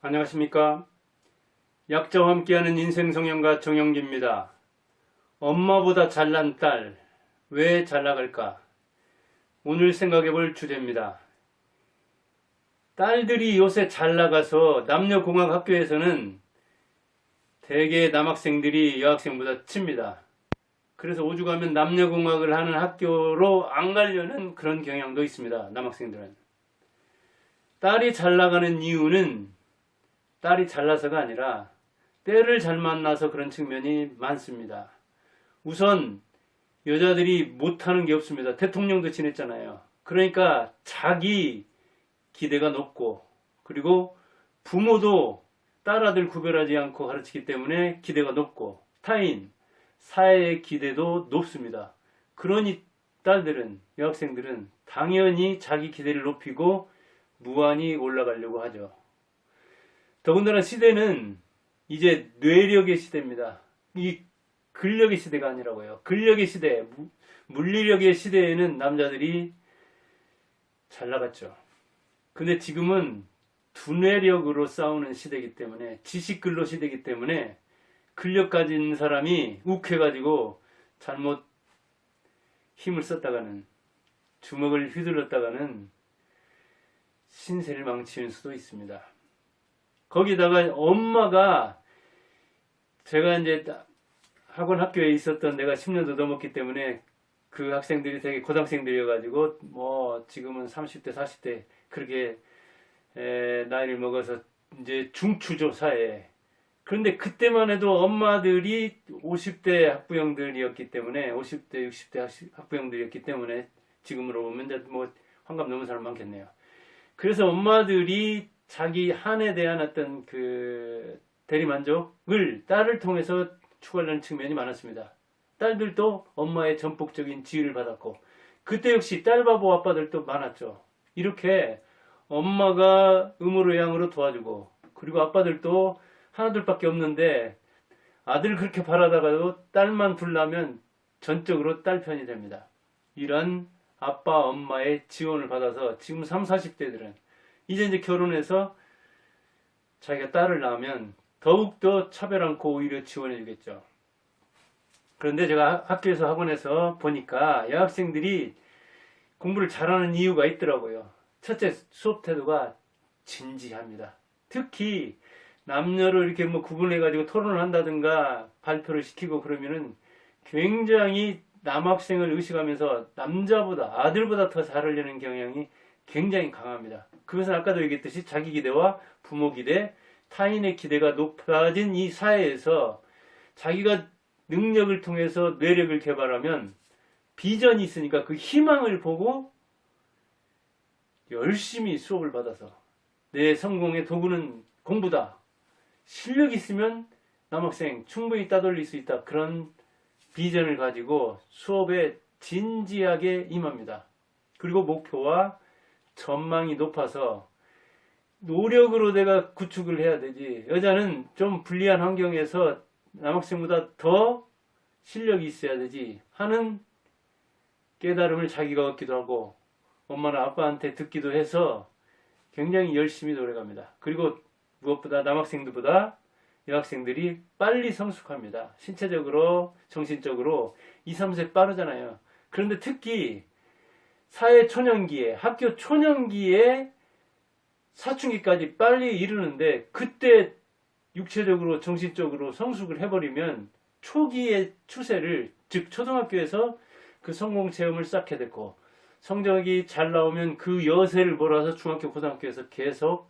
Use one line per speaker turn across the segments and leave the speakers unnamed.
안녕하십니까. 약자와 함께하는 인생성형가 정영기입니다. 엄마보다 잘난 딸, 왜 잘나갈까? 오늘 생각해볼 주제입니다. 딸들이 요새 잘나가서 남녀공학 학교에서는 대개 남학생들이 여학생보다 칩니다. 그래서 오죽하면 남녀공학을 하는 학교로 안 가려는 그런 경향도 있습니다. 남학생들은. 딸이 잘나가는 이유는 딸이 잘나서가 아니라 때를 잘 만나서 그런 측면이 많습니다. 우선 여자들이 못하는 게 없습니다. 대통령도 지냈잖아요. 그러니까 자기 기대가 높고, 그리고 부모도 딸아들 구별하지 않고 가르치기 때문에 기대가 높고, 타인, 사회의 기대도 높습니다. 그러니 딸들은, 여학생들은 당연히 자기 기대를 높이고 무한히 올라가려고 하죠. 더군다나 시대는 이제 뇌력의 시대입니다. 이 근력의 시대가 아니라고요. 근력의 시대, 물리력의 시대에는 남자들이 잘 나갔죠. 근데 지금은 두뇌력으로 싸우는 시대이기 때문에, 지식근로 시대이기 때문에 근력 가진 사람이 욱해가지고 잘못 힘을 썼다가는, 주먹을 휘둘렀다가는 신세를 망치는 수도 있습니다. 거기다가 엄마가, 제가 이제 학원 학교에 있었던 내가 10년도 넘었기 때문에 그 학생들이 되게 고등학생들이어가지고 뭐 지금은 30대 40대 그렇게 나이를 먹어서 이제 중추죠, 사회에. 그런데 그때만 해도 엄마들이 50대 학부형들이었기 때문에, 50대 60대 학부형들이었기 때문에, 지금으로 보면 이제 뭐 환갑 넘은 사람 많겠네요. 그래서 엄마들이 자기 한에 대한 어떤 그 대리만족을 딸을 통해서 추구하려는 측면이 많았습니다. 딸들도 엄마의 전폭적인 지위를 받았고, 그때 역시 딸바보 아빠들도 많았죠. 이렇게 엄마가 음으로 양으로 도와주고, 그리고 아빠들도 하나둘밖에 없는데 아들 그렇게 바라다가도 딸만 둘라면 전적으로 딸 편이 됩니다. 이런 아빠 엄마의 지원을 받아서 지금 30, 40대들은 이제 결혼해서 자기가 딸을 낳으면 더욱더 차별 않고 오히려 지원해 주겠죠. 그런데 제가 학교에서 학원에서 보니까 여학생들이 공부를 잘하는 이유가 있더라고요. 첫째, 수업 태도가 진지합니다. 특히 남녀를 이렇게 뭐 구분해가지고 토론을 한다든가 발표를 시키고 그러면은 굉장히 남학생을 의식하면서 남자보다, 아들보다 더 잘하려는 경향이 굉장히 강합니다. 그것은 아까도 얘기했듯이 자기 기대와 부모 기대, 타인의 기대가 높아진 이 사회에서 자기가 능력을 통해서 뇌력을 개발하면 비전이 있으니까 그 희망을 보고 열심히 수업을 받아서 내 성공의 도구는 공부다. 실력이 있으면 남학생 충분히 따돌릴 수 있다. 그런 비전을 가지고 수업에 진지하게 임합니다. 그리고 목표와 전망이 높아서 노력으로 내가 구축을 해야 되지. 여자는 좀 불리한 환경에서 남학생보다 더 실력이 있어야 되지 하는 깨달음을 자기가 얻기도 하고 엄마나 아빠한테 듣기도 해서 굉장히 열심히 노력합니다. 그리고 무엇보다 남학생들보다 여학생들이 빨리 성숙합니다. 신체적으로, 정신적으로 2, 3세 빠르잖아요. 그런데 특히 사회 초년기에, 학교 초년기에 사춘기까지 빨리 이르는데 그때 육체적으로, 정신적으로 성숙을 해버리면 초기의 추세를, 즉 초등학교에서 그 성공 체험을 쌓게 됐고 성적이 잘 나오면 그 여세를 몰아서 중학교, 고등학교에서 계속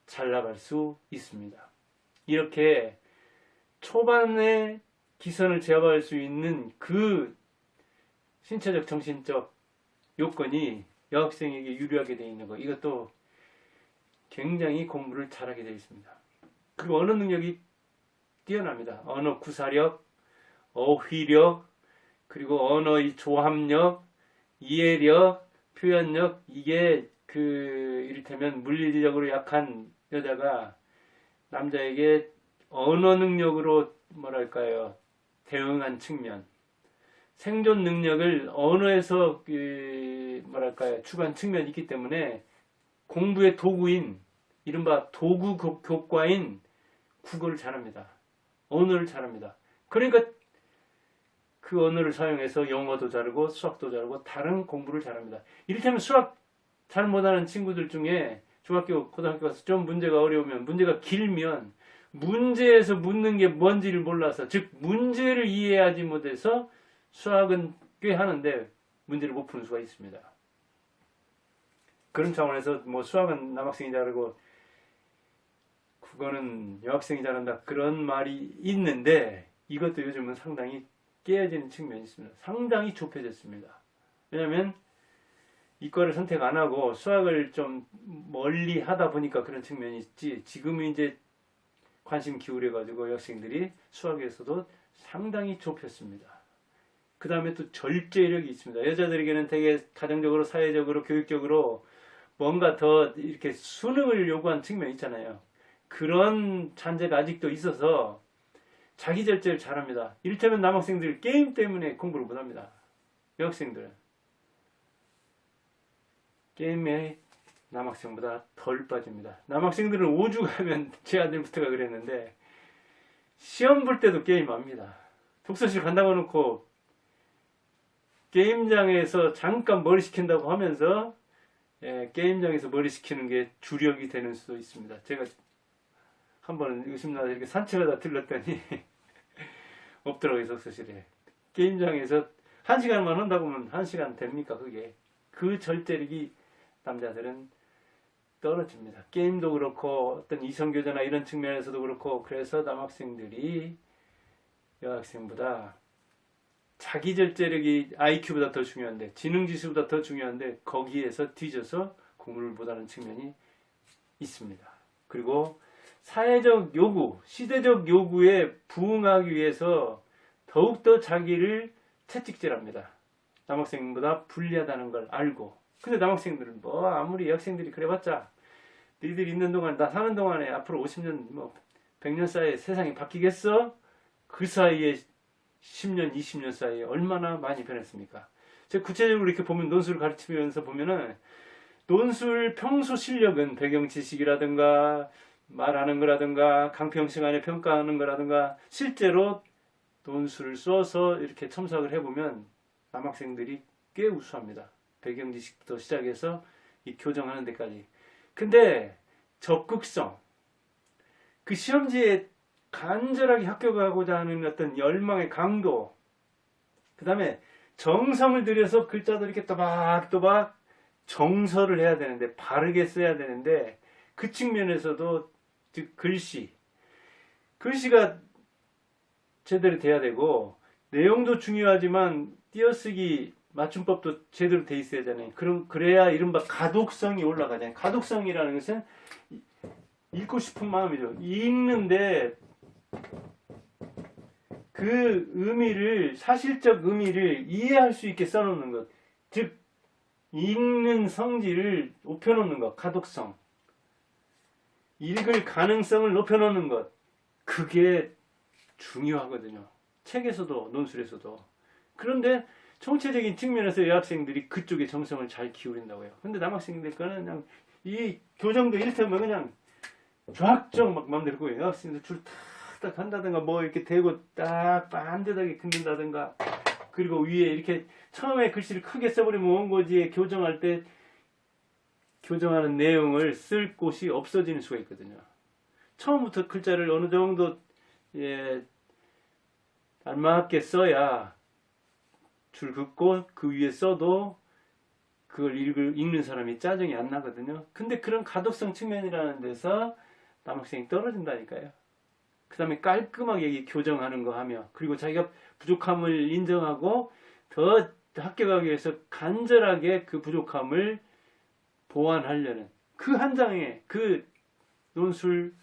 잘 나갈 수 있습니다. 이렇게 초반에 기선을 제압할 수 있는 그 신체적, 정신적 요건이 여학생에게 유리하게 되어 있는 거, 이것도 굉장히 공부를 잘하게 되어 있습니다. 그리고 언어 능력이 뛰어납니다. 언어 구사력, 어휘력, 그리고 언어의 조합력, 이해력, 표현력, 이게 이를테면 물리적으로 약한 여자가 남자에게 언어 능력으로 뭐랄까요, 대응한 측면, 생존 능력을 언어에서 뭐랄까요, 추구한 측면이 있기 때문에 공부의 도구인 이른바 도구 교과인 국어를 잘합니다. 언어를 잘합니다. 그러니까 그 언어를 사용해서 영어도 잘하고 수학도 잘하고 다른 공부를 잘합니다. 이를테면 수학 잘 못하는 친구들 중에 중학교, 고등학교 가서 좀 문제가 어려우면, 문제가 길면 문제에서 묻는 게 뭔지를 몰라서, 즉 문제를 이해하지 못해서 수학은 꽤 하는데 문제를 못 푸는 수가 있습니다. 그런 차원에서 뭐 수학은 남학생이 잘하고 국어는 여학생이 잘한다 그런 말이 있는데, 이것도 요즘은 상당히 깨어지는 측면이 있습니다. 상당히 좁혀졌습니다. 왜냐하면 이과를 선택 안 하고 수학을 좀 멀리 하다 보니까 그런 측면이 있지, 지금은 이제 관심 기울여 가지고 여학생들이 수학에서도 상당히 좁혔습니다. 그 다음에 또 절제력이 있습니다. 여자들에게는 되게 가정적으로, 사회적으로, 교육적으로 뭔가 더 이렇게 수능을 요구한 측면이 있잖아요. 그런 잔재가 아직도 있어서 자기 절제를 잘합니다. 이를테면 남학생들 게임 때문에 공부를 못합니다. 여학생들은 게임에 남학생보다 덜 빠집니다. 남학생들은 오죽하면 제 아들부터가 그랬는데 시험 볼 때도 게임합니다. 독서실 간다고 놓고 게임장에서 잠깐 머리 식힌다고 하면서 게임장에서 머리 식히는 게 주력이 되는 수도 있습니다. 제가 한번 의심나서 이렇게 산책하다 들렀더니 없더라고요, 독서실에. 게임장에서 1시간만 한다고 하면 1시간 됩니까, 그게? 그 절제력이 남자들은 떨어집니다. 게임도 그렇고 어떤 이성교제나 이런 측면에서도 그렇고, 그래서 남학생들이 여학생보다 자기 절제력이 IQ보다 더 중요한데, 지능지수보다 더 중요한데 거기에서 뒤져서 공부를 못하는 측면이 있습니다. 그리고 사회적 요구, 시대적 요구에 부응하기 위해서 더욱더 자기를 채찍질합니다. 남학생보다 불리하다는 걸 알고. 근데 남학생들은 뭐 아무리 여학생들이 그래봤자 너희들 있는 동안, 나 사는 동안에 앞으로 50년, 뭐 100년 사이에 세상이 바뀌겠어? 그 사이에 10년, 20년 사이에 얼마나 많이 변했습니까? 제가 구체적으로 이렇게 보면, 논술을 가르치면서 보면은 논술 평소 실력은 배경 지식이라든가 말하는 거라든가 강평 시간에 평가하는 거라든가 실제로 논술을 써서 이렇게 첨삭을 해보면 남학생들이 꽤 우수합니다. 배경 지식부터 시작해서 이 교정하는 데까지. 근데 적극성, 그 시험지에 간절하게 합격하고자 하는 어떤 열망의 강도, 그 다음에 정성을 들여서 글자도 이렇게 또박또박 정서를 해야 되는데, 바르게 써야 되는데, 그 측면에서도, 즉 글씨가 제대로 돼야 되고, 내용도 중요하지만 띄어쓰기 맞춤법도 제대로 돼 있어야 되잖아요. 그래야 이른바 가독성이 올라가잖아요. 가독성이라는 것은 읽고 싶은 마음이죠. 읽는데 그 의미를, 사실적 의미를 이해할 수 있게 써놓는 것, 즉 읽는 성질을 높여놓는 것, 가독성, 읽을 가능성을 높여놓는 것, 그게 중요하거든요. 책에서도 논술에서도. 그런데 총체적인 측면에서 여학생들이 그쪽에 정성을 잘 기울인다고요. 근데 남학생들 거는 그냥 이 교정도 이를테면 그냥 좌학정 막 마음대로 하고, 여학생들 줄 탁탁 한다든가 뭐 이렇게 대고 딱 반듯하게 긋는다든가, 그리고 위에 이렇게 처음에 글씨를 크게 써버리면 원고지에 교정할 때 교정하는 내용을 쓸 곳이 없어지는 수가 있거든요. 처음부터 글자를 어느 정도 알맞게 써야 줄 긋고 그 위에 써도 그걸 읽는 사람이 짜증이 안 나거든요. 근데 그런 가독성 측면이라는 데서 남학생이 떨어진다니까요. 그 다음에 깔끔하게 교정하는 거 하며, 그리고 자기가 부족함을 인정하고 더 합격하기 위해서 간절하게 그 부족함을 보완하려는, 그 한 장의 그 논술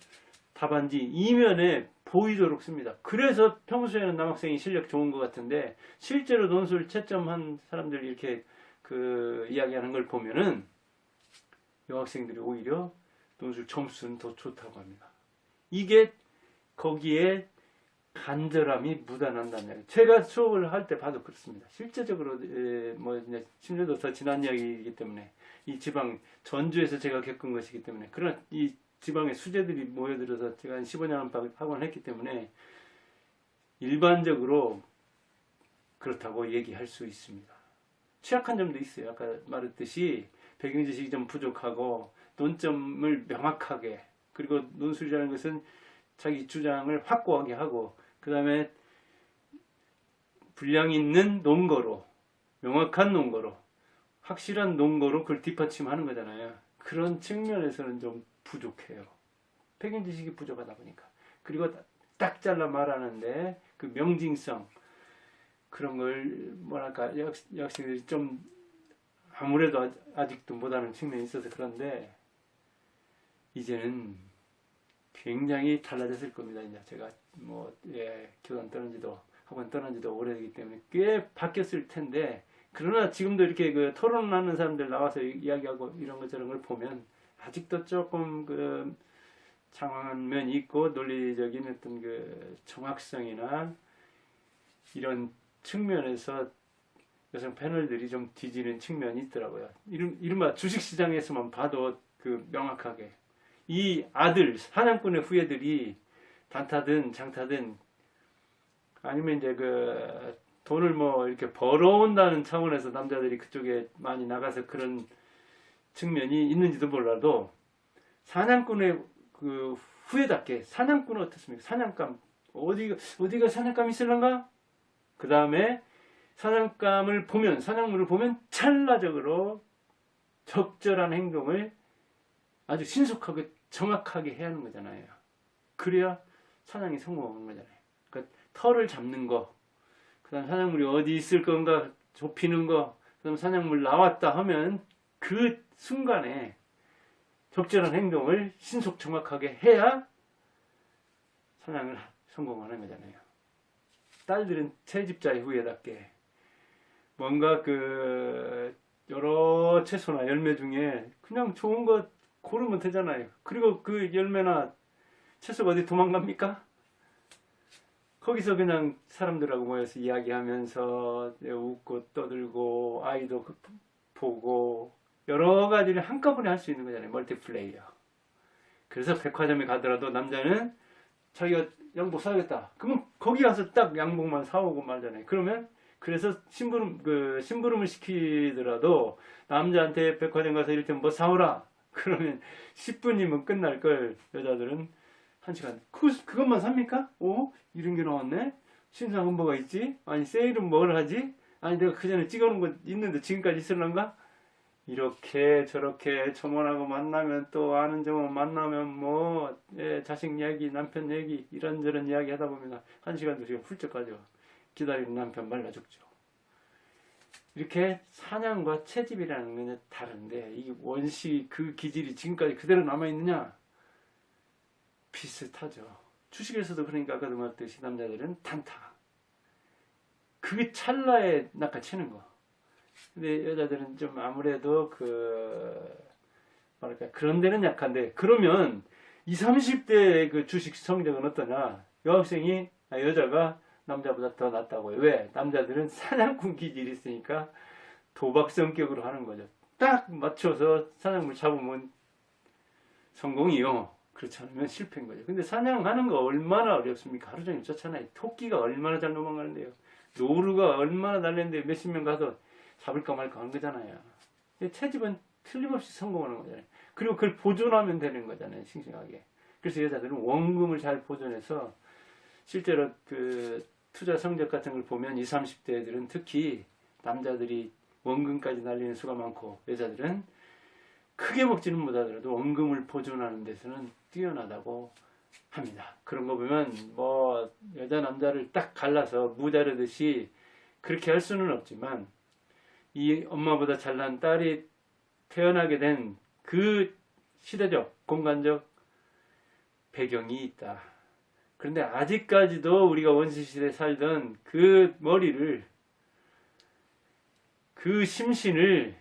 답안지 이면에 보이도록 씁니다. 그래서 평소에는 남학생이 실력 좋은 것 같은데, 실제로 논술 채점한 사람들 이렇게 이야기하는 걸 보면은 여학생들이 오히려 논술 점수는 더 좋다고 합니다. 이게 거기에 간절함이 묻어난다는 이야기. 제가 수업을 할 때 봐도 그렇습니다. 실제적으로 뭐 이제 10년도 더 지난 이야기이기 때문에, 이 지방 전주에서 제가 겪은 것이기 때문에, 그러나 이 지방의 수재들이 모여들어서 제가 한 15년 안팎 학원을 했기 때문에 일반적으로 그렇다고 얘기할 수 있습니다. 취약한 점도 있어요. 아까 말했듯이 배경지식이 좀 부족하고 논점을 명확하게, 그리고 논술이라는 것은 자기 주장을 확고하게 하고 그 다음에 분량 있는 논거로, 명확한 논거로, 확실한 논거로 그걸 뒷받침하는 거잖아요. 그런 측면에서는 좀 부족해요. 배경지식이 부족하다 보니까. 그리고 딱 잘라 말하는데 그 명징성, 그런 걸 뭐랄까 여학생들이 좀 아무래도 아직도 못하는 측면이 있어서 그런데 이제는 굉장히 달라졌을 겁니다. 이제 제가 교단 떠난 지도 학원 떠난 지도 오래되기 때문에 꽤 바뀌었을 텐데, 그러나 지금도 이렇게 그 토론하는 사람들 나와서 이야기하고 이런 것 저런 걸 보면 아직도 조금 그 장황한 면이 있고 논리적인 어떤 그 정확성이나 이런 측면에서 여성 패널들이 좀 뒤지는 측면이 있더라고요. 이른바 주식시장에서만 봐도 그 명확하게 이 아들 사냥꾼의 후예들이 단타든 장타든 아니면 이제 그 돈을 뭐 이렇게 벌어온다는 차원에서 남자들이 그쪽에 많이 나가서 그런 측면이 있는지도 몰라도 사냥꾼의 그 후예답게 사냥꾼은 어떻습니까? 사냥감 어디가 사냥감이 있을런가? 그 다음에 사냥감을 보면, 사냥물을 보면 찰나적으로 적절한 행동을 아주 신속하게 정확하게 해야 하는 거잖아요. 그래야 사냥이 성공하는 거잖아요. 그러니까 털을 잡는 거, 그 다음 사냥물이 어디 있을 건가 좁히는 거, 그 다음 사냥물 나왔다 하면 그 순간에 적절한 행동을 신속 정확하게 해야 사냥을 성공하는 거잖아요. 딸들은 채집자의 후예답게 뭔가 그 여러 채소나 열매 중에 그냥 좋은 거 고르면 되잖아요. 그리고 그 열매나 채소가 어디 도망갑니까? 거기서 그냥 사람들하고 모여서 이야기하면서 웃고 떠들고 아이도 보고 여러 가지를 한꺼번에 할 수 있는 거잖아요. 멀티플레이어. 그래서 백화점에 가더라도 남자는 자기가 양복 사야겠다. 그러면 거기 가서 딱 양복만 사오고 말잖아요. 그러면 그래서 심부름을 시키더라도 남자한테 백화점 가서 이를테면 뭐 사오라. 그러면 10분이면 끝날 걸 여자들은 1시간. 그것만 삽니까? 이런 게 나왔네? 신상은 뭐가 있지? 아니 세일은 뭘 하지? 아니 내가 그 전에 찍어놓은 거 있는데 지금까지 있을란가? 이렇게 저렇게 점원하고 만나면 또 아는 점원 만나면 뭐 자식 얘기 남편 얘기 이런저런 이야기 하다 보면 1시간 2시간 훌쩍 가죠. 기다리는 남편 말라 죽죠. 이렇게 사냥과 채집이라는 건 다른데 이 원시 그 기질이 지금까지 그대로 남아있느냐? 비슷하죠. 주식에서도 그러니까 아까도 말했듯이 남자들은 단타. 그게 찰나에 낚아채는 거. 근데 여자들은 좀 아무래도 그런 데는 약한데, 그러면 20, 30대 그 주식 성적은 어떠냐? 여자가 남자보다 더 낫다고요. 왜? 남자들은 사냥꾼 기질이 있으니까 도박 성격으로 하는 거죠. 딱 맞춰서 사냥물 잡으면 성공이요. 그렇지 않으면 실패인 거죠. 근데 사냥하는 거 얼마나 어렵습니까? 하루 종일 쫓아나요. 토끼가 얼마나 잘 도망가는데요. 노루가 얼마나 날렸는데 몇십 명 가서 잡을까 말까 하는 거잖아요. 채집은 틀림없이 성공하는 거잖아요. 그리고 그걸 보존하면 되는 거잖아요. 싱싱하게. 그래서 여자들은 원금을 잘 보존해서 실제로 그 투자 성적 같은 걸 보면 20, 30대 애들은 특히 남자들이 원금까지 날리는 수가 많고 여자들은 크게 먹지는 못하더라도 원금을 보존하는 데서는 뛰어나다고 합니다. 그런 거 보면 뭐 여자 남자를 딱 갈라서 무자르듯이 그렇게 할 수는 없지만 이 엄마보다 잘난 딸이 태어나게 된 그 시대적 공간적 배경이 있다. 그런데 아직까지도 우리가 원시시대에 살던 그 머리를 그 심신을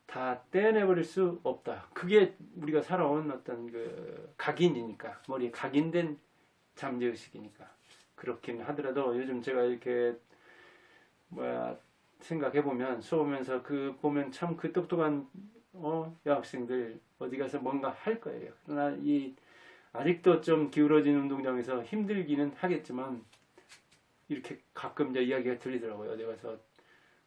다 떼내버릴 수 없다. 그게 우리가 살아온 어떤 그 각인이니까, 머리에 각인된 잠재의식이니까. 그렇긴 하더라도 요즘 제가 이렇게 생각해보면 수업하면서 보면 참 그 똑똑한 여학생들 어디 가서 뭔가 할 거예요. 그러나 이 아직도 좀 기울어진 운동장에서 힘들기는 하겠지만 이렇게 가끔 이제 이야기가 들리더라고요. 어디 가서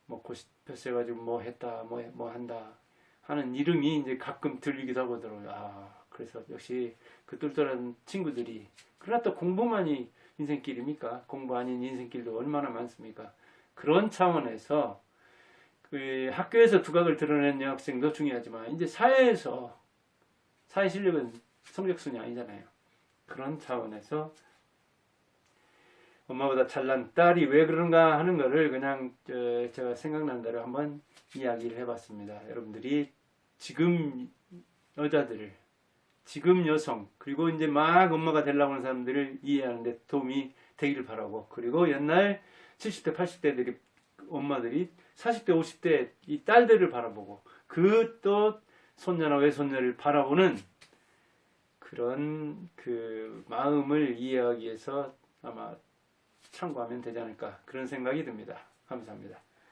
뭐 고시패스 해가지고 뭐 했다, 뭐 한다 하는 이름이 이제 가끔 들리기도 하거든요. 아, 그래서 역시 그 똘똘한 친구들이, 그러나 또 공부만이 인생길입니까? 공부 아닌 인생길도 얼마나 많습니까? 그런 차원에서 그 학교에서 두각을 드러내는 여학생도 중요하지만 이제 사회에서, 사회 실력은 성적순이 아니잖아요. 그런 차원에서 엄마보다 잘난 딸이 왜 그런가 하는 거를 그냥 제가 생각난 대로 한번 이야기를 해봤습니다. 여러분들이 지금 여자들을, 지금 여성, 그리고 이제 막 엄마가 되려고 하는 사람들을 이해하는데 도움이 되기를 바라고, 그리고 옛날 70대, 80대들이 엄마들이 40대, 50대 이 딸들을 바라보고 그 또 손녀나 외손녀를 바라보는 그런 그 마음을 이해하기 위해서 아마 참고하면 되지 않을까, 그런 생각이 듭니다. 감사합니다.